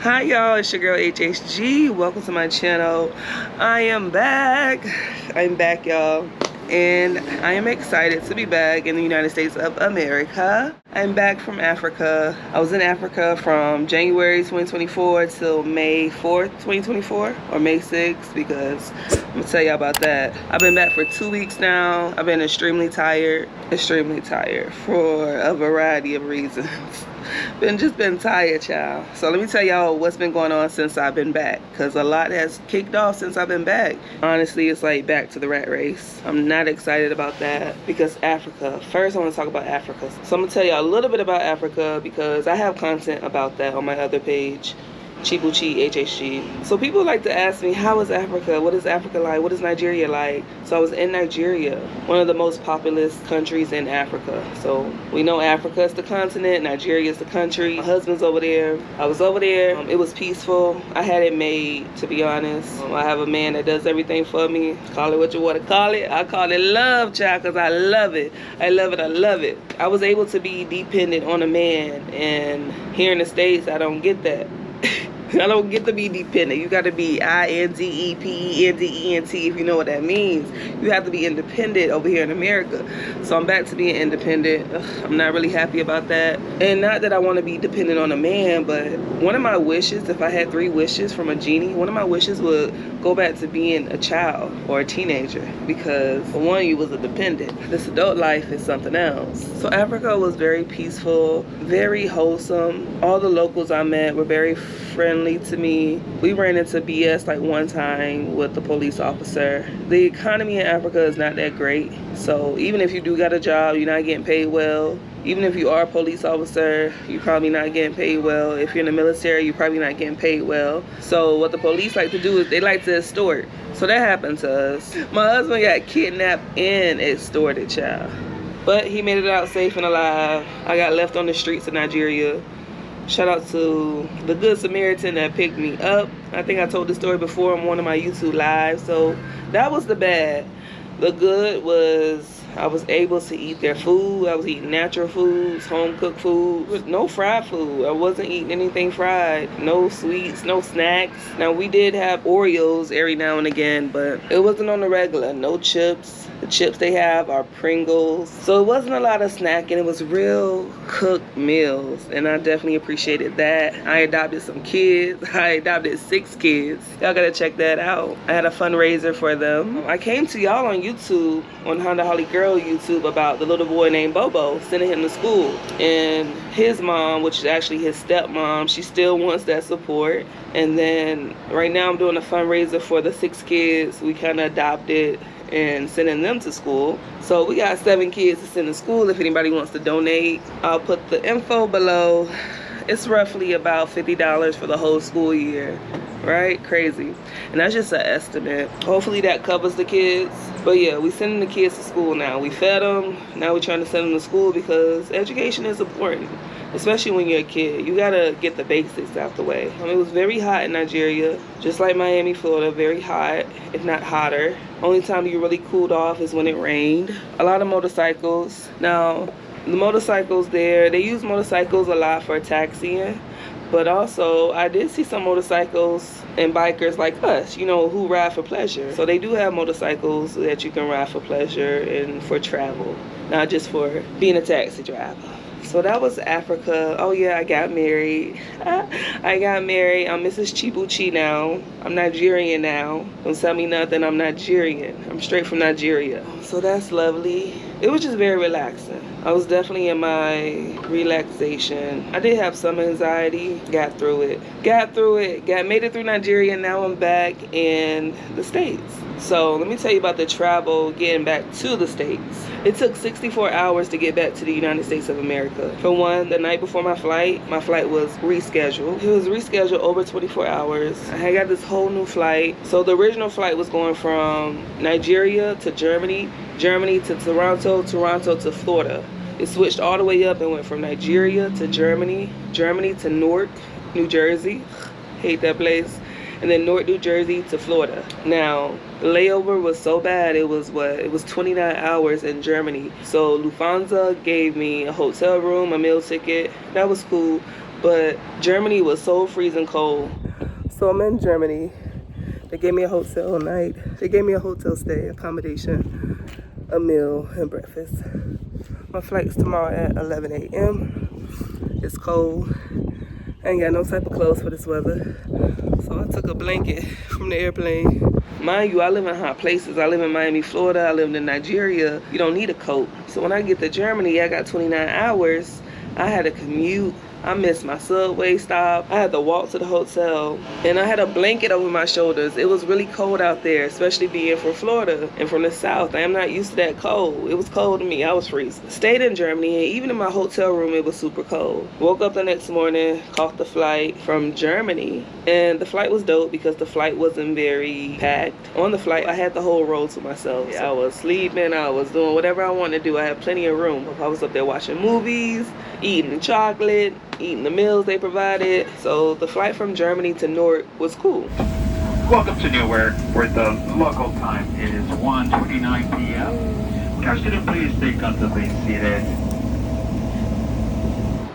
Hi y'all, it's your girl HHG. Welcome to my channel. I am back. I'm back, y'all. And I am excited to be back in the United States of America. I'm back from Africa. I was in Africa from January 2024 till May 4th, 2024, or May 6th, because I'm gonna tell y'all about that. I've been back for 2 weeks now. I've been extremely tired for a variety of reasons. Been tired, child. So let me tell y'all what's been going on since I've been back, because a lot has kicked off since I've been back. Honestly, it's like back to the rat race. I'm not excited about that because Africa. First, I want to talk about Africa. So I'm gonna tell y'all a little bit about Africa because I have content about that on my other page, ChibuchiHHG. So people like to ask me, how is Africa? What is Africa like? What is Nigeria like? So I was in Nigeria, one of the most populous countries in Africa. So we know Africa is the continent, Nigeria is the country. My husband's over there. I was over there. It was peaceful. I had it made, to be honest. I have a man that does everything for me. Call it what you want to call it. I call it love, child, because I love it. I love it. I love it. I was able to be dependent on a man, and here in the States, I don't get that. I don't get to be dependent. You got to be independent, if you know what that means. You have to be independent over here in America. So I'm back to being independent. I'm not really happy about that. And not that I want to be dependent on a man, but one of my wishes, if I had 3 wishes from a genie, one of my wishes would go back to being a child or a teenager, because for one, you was a dependent. This adult life is something else. So Africa was very peaceful, very wholesome. All the locals I met were very friendly to me. We ran into BS like one time with the police officer. The economy in Africa is not that great. So even if you do got a job, you're not getting paid well. Even if you are a police officer, you're probably not getting paid well. If you're in the military, you're probably not getting paid well. So what the police like to do is they like to extort. So that happened to us. My husband got kidnapped and extorted, child. But he made it out safe and alive. I got left on the streets of Nigeria. Shout out to the Good Samaritan that picked me up. I think I told this story before on one of my YouTube lives. So that was the bad. The good was I was able to eat their food. I was eating natural foods, home cooked food, no fried food. I wasn't eating anything fried, no sweets, no snacks. Now we did have Oreos every now and again, but it wasn't on the regular. No chips. The chips they have are Pringles. So it wasn't a lot of snacking. It was real cooked meals, and I definitely appreciated that. I adopted some kids. I adopted 6 kids. Y'all gotta check that out. I had a fundraiser for them. I came to y'all on YouTube, on hondaharleygurl YouTube, about the little boy named Bobo, sending him to school. And his mom, which is actually his stepmom, she still wants that support. And then right now I'm doing a fundraiser for the 6 kids we kind of adopted and sending them to school. So we got 7 kids to send to school. If anybody wants to donate, I'll put the info below. It's roughly about $50 for the whole school year, right? Crazy. And that's just an estimate. Hopefully that covers the kids. But yeah, we sending the kids to school now. We fed them. Now we're trying to send them to school because education is important, especially when you're a kid. You gotta get the basics out the way. It was very hot in Nigeria, just like Miami, Florida, very hot, if not hotter. Only time you really cooled off is when it rained. A lot of motorcycles. Now, the motorcycles there, they use motorcycles a lot for taxiing, but also I did see some motorcycles and bikers like us, you know, who ride for pleasure. So they do have motorcycles that you can ride for pleasure and for travel, not just for being a taxi driver. So that was Africa. Oh yeah, I got married. I got married. I'm Mrs. Chibuchi now. I'm Nigerian now. Don't tell me nothing, I'm Nigerian. I'm straight from Nigeria. So that's lovely. It was just very relaxing. I was definitely in my relaxation. I did have some anxiety. Got through it. Made it through Nigeria, and now I'm back in the States. So let me tell you about the travel getting back to the States. It took 64 hours to get back to the United States of America. For one, the night before my flight was rescheduled. It was rescheduled over 24 hours. I had got this whole new flight. So the original flight was going from Nigeria to Germany, Germany to Toronto, Toronto to Florida. It switched all the way up and went from Nigeria to Germany, Germany to Newark, New Jersey. Hate that place. And then Newark, New Jersey to Florida. Now, the layover was so bad, it was 29 hours in Germany. So Lufthansa gave me a hotel room, a meal ticket. That was cool. but Germany was so freezing cold. So I'm in Germany. They gave me a hotel night. They gave me a hotel stay, accommodation, a meal, and breakfast. My flight's tomorrow at 11 a.m. It's cold. I ain't got no type of clothes for this weather. So I took a blanket from the airplane. Mind you, I live in hot places. I live in Miami, Florida. I lived in Nigeria. You don't need a coat. So when I get to Germany, I got 29 hours. I had to commute. I missed my subway stop. I had to walk to the hotel, and I had a blanket over my shoulders. It was really cold out there, especially being from Florida and from the South. I am not used to that cold. It was cold to me. I was freezing. Stayed in Germany, and even in my hotel room, it was super cold. Woke up the next morning, caught the flight from Germany, and the flight was dope because the flight wasn't very packed. On the flight, I had the whole row to myself. I was sleeping. I was doing whatever I wanted to do. I had plenty of room. I was up there watching movies, eating chocolate, eating the meals they provided. So the flight from Germany to Newark was cool. Welcome to Newark, where the local time is 1:29 p.m. Car student, please stay comfortably seated.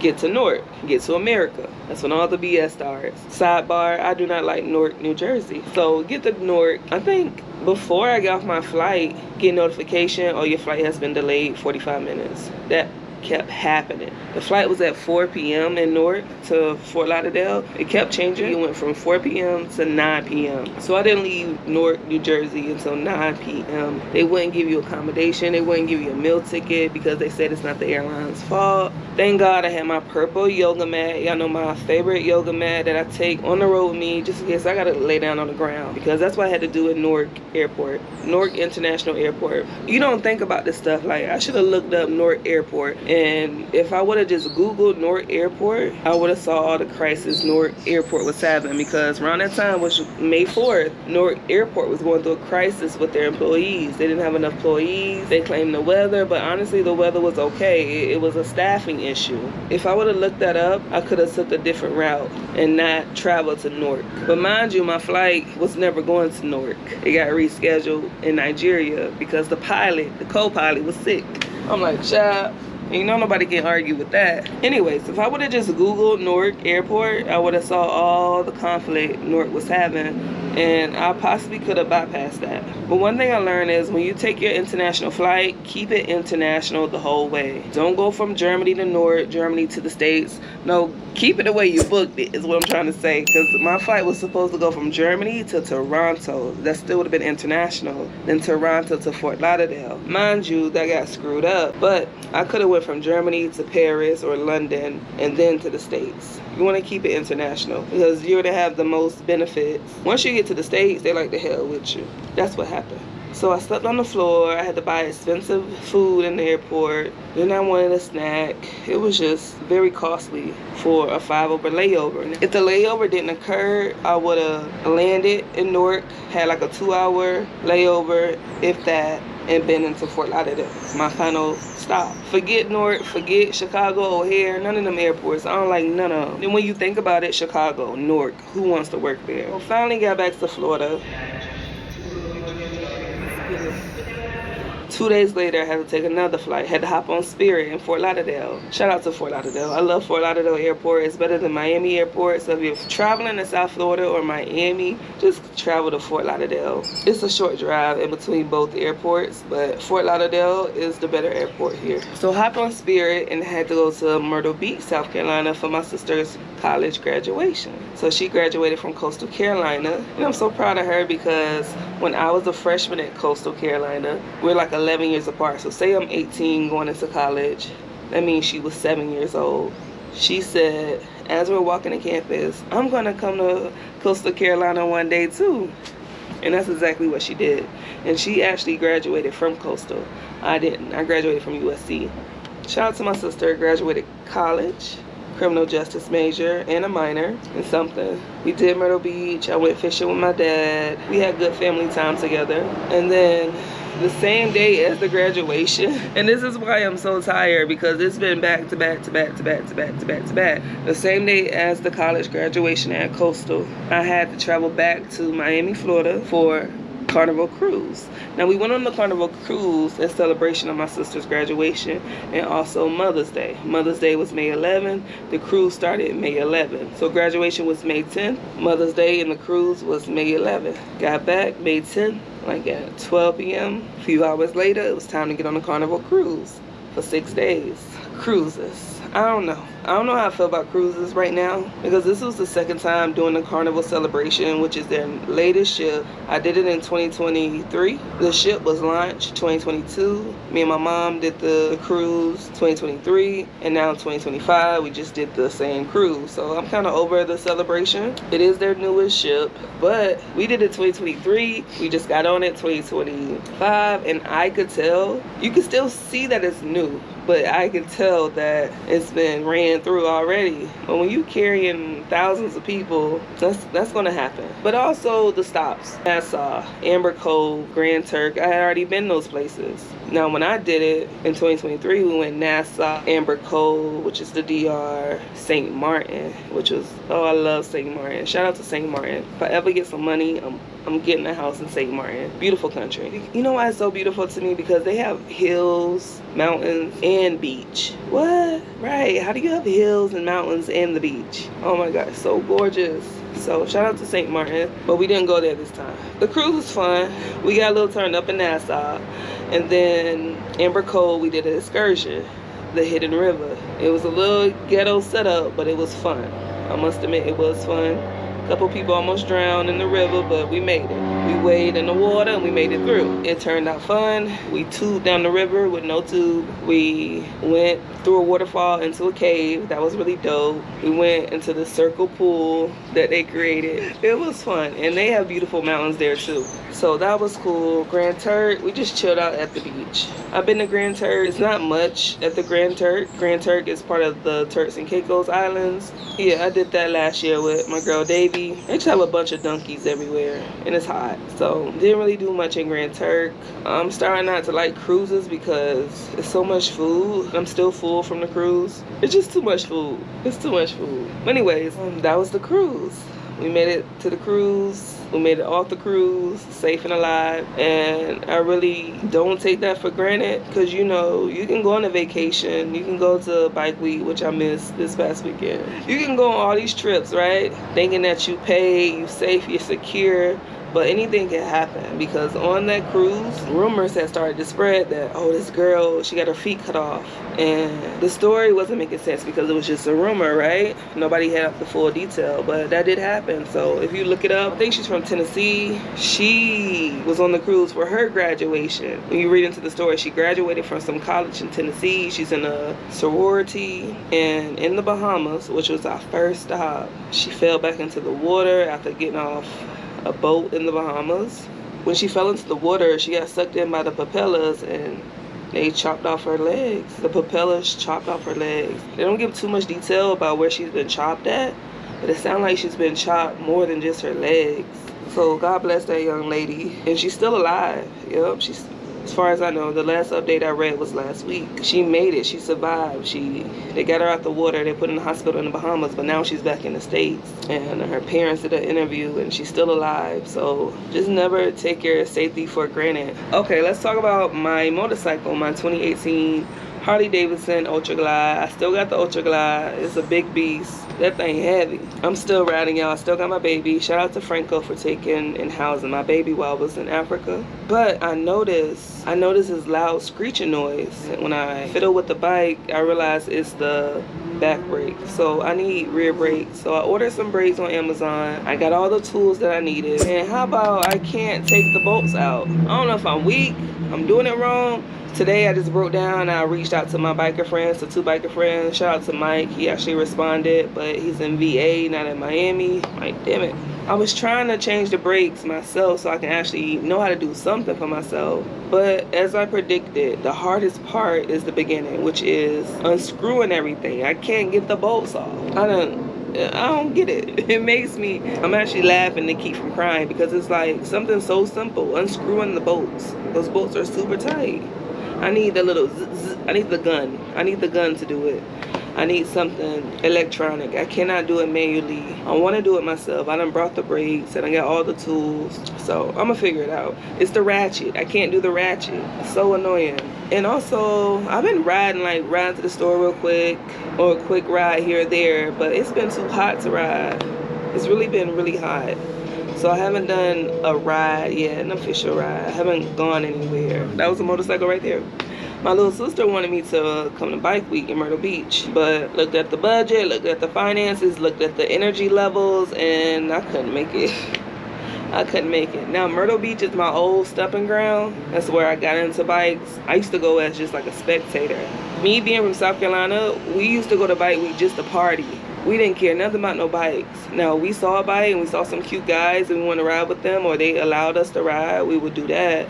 Get to Newark, get to America. That's when all the BS starts. Sidebar, I do not like Newark, New Jersey. So get to Newark. I think before I get off my flight, get notification, oh, your flight has been delayed 45 minutes. That kept happening. The flight was at 4 p.m. in Newark to Fort Lauderdale. It kept changing. It went from 4 p.m. to 9 p.m. So I didn't leave Newark, New Jersey until 9 p.m. They wouldn't give you accommodation. They wouldn't give you a meal ticket because they said it's not the airline's fault. Thank God I had my purple yoga mat. Y'all know my favorite yoga mat that I take on the road with me just in case I gotta lay down on the ground, because that's what I had to do at Newark Airport, Newark International Airport. You don't think about this stuff. Like, I should have looked up Newark Airport, and if I would have just Googled Newark Airport, I would have saw all the crisis Newark Airport was having, because around that time, which was May 4th, Newark Airport was going through a crisis with their employees. They didn't have enough employees. They claimed the weather, but honestly, the weather was okay. It was a staffing issue. If I would have looked that up, I could have took a different route and not traveled to Newark. But mind you, my flight was never going to Newark. It got rescheduled in Nigeria because the co-pilot was sick. I'm like, child, you know, nobody can argue with that. Anyways, if I would have just Googled Newark Airport, I would have saw all the conflict Newark was having, and I possibly could have bypassed that. But one thing I learned is when you take your international flight, keep it international the whole way. Don't go from Germany to Newark, Germany to the States. No, keep it the way you booked it is what I'm trying to say, because my flight was supposed to go from Germany to Toronto. That still would have been international. Then Toronto to Fort Lauderdale. Mind you, that got screwed up, but I could have went from Germany to Paris or London and then to the States. You want to keep it international because you're going to have the most benefits. Once you get to the States, they like the hell with you. That's what happened. So I slept on the floor. I had to buy expensive food in the airport. Then I wanted a snack. It was just very costly for a 5-hour layover. If the layover didn't occur, I would have landed in Newark, had like a 2-hour layover, if that, and been into Fort Lauderdale, my final stop. Forget Newark, forget Chicago, O'Hare, none of them airports. I don't like none of them. And when you think about it, Chicago, Newark, who wants to work there? Well, finally got back to Florida. 2 days later, I had to take another flight. Had to hop on Spirit in Fort Lauderdale. Shout out to Fort Lauderdale. I love Fort Lauderdale Airport. It's better than Miami Airport. So if you're traveling to South Florida or Miami, just travel to Fort Lauderdale. It's a short drive in between both airports, but Fort Lauderdale is the better airport here. So hopped on Spirit and had to go to Myrtle Beach, South Carolina for my sister's college graduation. So she graduated from Coastal Carolina, and I'm so proud of her because when I was a freshman at Coastal Carolina, we're like 11 years apart. So say I'm 18 going into college, that means she was 7 years old. She said, as we're walking to campus, I'm gonna come to Coastal Carolina one day too. And that's exactly what she did. And she actually graduated from Coastal. I didn't. I graduated from USC. Shout out to my sister, graduated college, criminal justice major and a minor in something. We did Myrtle Beach. I went fishing with my dad. We had good family time together. And then the same day as the graduation, and this is why I'm so tired, because it's been back to back to back to back to back to back to back. The same day as the college graduation at Coastal, I had to travel back to Miami, Florida for Carnival cruise. Now we went on the Carnival cruise in celebration of my sister's graduation and also Mother's Day. Mother's Day was May 11th. The cruise started May 11th. So graduation was May 10th. Mother's Day and the cruise was May 11th. Got back May 10th, like at 12 p.m. A few hours later, it was time to get on the Carnival cruise for 6 days. Cruises. I don't know how I feel about cruises right now, because this was the second time doing the Carnival celebration, which is their latest ship. I did it in 2023. The ship was launched 2022. Me and my mom did the cruise 2023, and now 2025 we just did the same cruise. So I'm kind of over the celebration. It is their newest ship, but we did it 2023. We just got on it 2025, and I could tell, you can still see that it's new, but I can tell that it's been ran through already. But when you carrying thousands of people, that's gonna happen. But also the stops: Nassau, Amber Cove, Grand Turk. I had already been those places. Now when I did it in 2023, we went Nassau, Amber Cove, which is the DR, St. Martin, which was, oh, I love St. Martin. Shout out to St. Martin. If I ever get some money, I'm getting a house in St. Martin. Beautiful country. You know why it's so beautiful to me? Because they have hills, mountains, and beach. What? Right. How do you have hills and mountains and the beach? Oh my God, it's so gorgeous. So shout out to St. Martin, but we didn't go there this time. The cruise was fun. We got a little turned up in Nassau, and then Amber Cove, we did an excursion, the Hidden River. It was a little ghetto setup, but it was fun. I must admit, it was fun. A couple people almost drowned in the river, but we made it. We waded in the water and we made it through. It turned out fun. We tubed down the river with no tube. We went through a waterfall into a cave. That was really dope. We went into the circle pool that they created. It was fun, and they have beautiful mountains there too. So that was cool. Grand Turk, we just chilled out at the beach. I've been to Grand Turk. It's not much at the Grand Turk. Grand Turk is part of the Turks and Caicos Islands. Yeah, I did that last year with my girl Davy. They just have a bunch of donkeys everywhere, and it's hot. So didn't really do much in Grand Turk. I'm starting not to like cruises because it's so much food. I'm still full from the cruise. It's just too much food. It's too much food. But anyways, that was the cruise. We made it to the cruise. We made it off the cruise, safe and alive. And I really don't take that for granted, because you know, you can go on a vacation. You can go to Bike Week, which I missed this past weekend. You can go on all these trips, right? Thinking that you paid, you safe, you're secure. But anything can happen, because on that cruise, rumors had started to spread that, oh, this girl, she got her feet cut off. And the story wasn't making sense because it was just a rumor, right? Nobody had the full detail, but that did happen. So if you look it up, I think she's from Tennessee. She was on the cruise for her graduation. When you read into the story, she graduated from some college in Tennessee. She's in a sorority. And in the Bahamas, which was our first stop, she fell back into the water after getting off a boat in the Bahamas. When she fell into the water, she got sucked in by the propellers and they chopped off her legs. The propellers chopped off her legs. They don't give too much detail about where she's been chopped at, but it sounds like she's been chopped more than just her legs. So God bless that young lady. And she's still alive. Yep, she's, as far as I know, the last update I read was last week. She made it. She survived. They got her out the water. They put her in the hospital in the Bahamas, but now she's back in the States. And her parents did an interview, and she's still alive. So just never take your safety for granted. Okay, let's talk about my motorcycle, my 2018 Harley Davidson Ultra Glide. I still got the Ultra Glide. It's a big beast. That thing heavy. I'm still riding, y'all. I still got my baby. Shout out to Franco for taking and housing my baby while I was in Africa. But I noticed this loud screeching noise. When I fiddle with the bike, I realized it's the back brake. So I need rear brakes. So I ordered some brakes on Amazon. I got all the tools that I needed. And how about I can't take the bolts out? I don't know if I'm weak, I'm doing it wrong. Today I just broke down. I reached out to my biker friends, to 2 biker friends. Shout out to Mike. He actually responded, but he's in VA, not in Miami. Like, damn it. I was trying to change the brakes myself so I can actually know how to do something for myself. But as I predicted, the hardest part is the beginning, which is unscrewing everything. I can't get the bolts off. I don't get it. It makes me, I'm actually laughing to keep from crying, because it's like something so simple, unscrewing the bolts. Those bolts are super tight. I need the little I need the gun. I need the gun to do it. I need something electronic. I cannot do it manually. I want to do it myself. I done brought the brakes and I got all the tools. So I'm gonna figure it out. It's the ratchet. I can't do the ratchet. It's so annoying. And also, I've been riding to the store real quick, or a quick ride here or there, but it's been too hot to ride. It's really been really hot. So I haven't done a ride yet, an official ride. I haven't gone anywhere. That was a motorcycle right there. My little sister wanted me to come to Bike Week in Myrtle Beach, but looked at the budget, looked at the finances, looked at the energy levels, and I couldn't make it. I couldn't make it. Now, Myrtle Beach is my old stomping ground. That's where I got into bikes. I used to go as just like a spectator. Me being from South Carolina, we used to go to Bike Week just to party. We didn't care nothing about no bikes. Now, we saw a bike and we saw some cute guys and we wanted to ride with them, or they allowed us to ride, we would do that.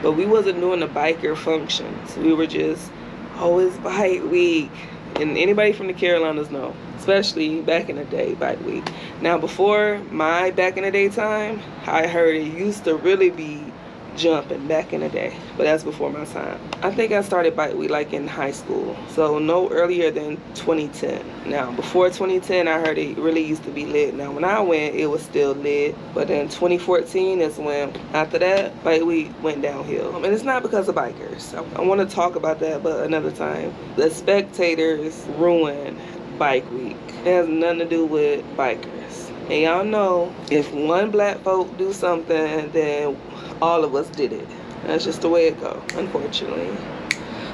But we wasn't doing the biker functions. We were just, oh, it's Bike Week. And anybody from the Carolinas know, especially back in the day, Bike Week. Now, before my back in the day time, I heard it used to really be jumping back in the day, but that's before my time. I think I started Bike Week like in high school, so no earlier than 2010. Now, before 2010, I heard it really used to be lit. Now, when I went, it was still lit, but in 2014 is when, after that, Bike Week went downhill. And it's not because of bikers. I want to talk about that, but another time. The spectators ruined Bike Week. It has nothing to do with bikers. And y'all know, if one black folk do something, then all of us did it. That's just the way it goes, unfortunately.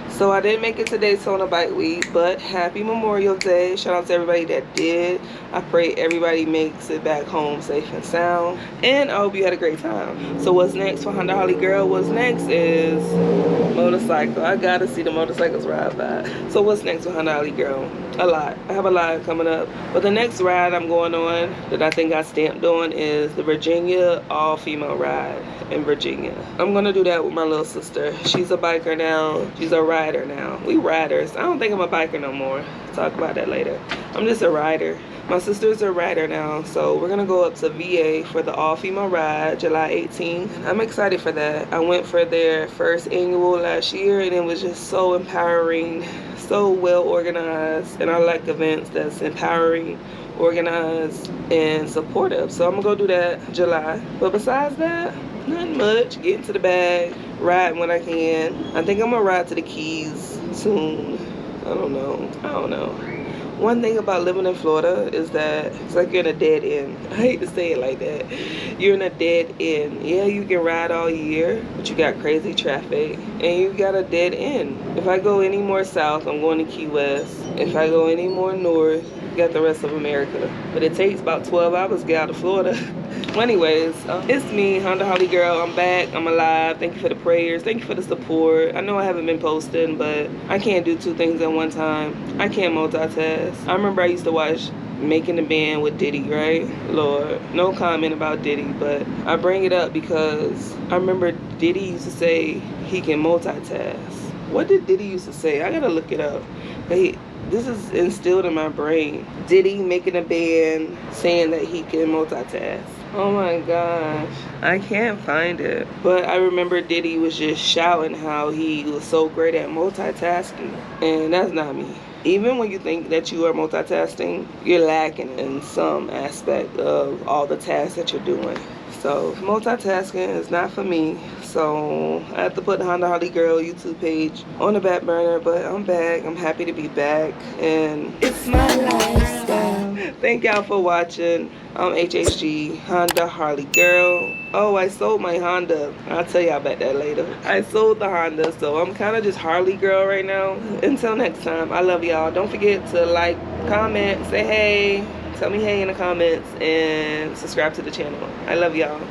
So I didn't make it to Daytona Bike Week, but happy Memorial Day. Shout out to everybody that did. I pray everybody makes it back home safe and sound. And I hope you had a great time. So what's next for Honda Harley Girl? What's next is motorcycle. I gotta see the motorcycles ride by. So what's next for Honda Harley Girl? A lot. I have a lot coming up. But the next ride I'm going on that I think I stamped on is the Virginia all-female ride in Virginia. I'm gonna do that with my little sister. She's a biker now. She's a rider now. We riders. I don't think I'm a biker no more. Talk about that later. I'm just a rider. My sister's a rider now, so we're gonna go up to VA for the all-female ride, July 18th. I'm excited for that. I went for their first annual last year, and it was just so empowering, so well organized, and I like events that's empowering, organized, and supportive. So I'm gonna go do that July. But besides that, nothing much. Get into the bag, ride when I can. I think I'm gonna ride to the Keys soon. I don't know. One thing about living in Florida is that it's like you're in a dead end. I hate to say it like that. You're in a dead end. Yeah, you can ride all year, but you got crazy traffic and you got a dead end. If I go any more south, I'm going to Key West. If I go any more north, you got the rest of America. But it takes about 12 hours to get out of Florida. Well, anyways, it's me, Honda Harley Girl. I'm back. I'm alive. Thank you for the prayers. Thank you for the support. I know I haven't been posting, but I can't do two things at one time. I can't multitask. I remember I used to watch Making the Band with Diddy, right? Lord, no comment about Diddy, but I bring it up because I remember Diddy used to say he can multitask. What did Diddy used to say? I gotta look it up. This is instilled in my brain. Diddy making a band saying that he can multitask. Oh my gosh, I can't find it. But I remember Diddy was just shouting how he was so great at multitasking. And that's not me. Even when you think that you are multitasking, you're lacking in some aspect of all the tasks that you're doing. So multitasking is not for me. So I have to put the Honda Harley Girl YouTube page on the back burner, but I'm back. I'm happy to be back, and it's my lifestyle. Thank y'all for watching. I'm HHG, Honda Harley Girl. Oh, I sold my Honda. I'll tell y'all about that later. I sold the Honda, so I'm kind of just Harley Girl right now. Until next time, I love y'all. Don't forget to like, comment, say hey. Tell me hey in the comments, and subscribe to the channel. I love y'all.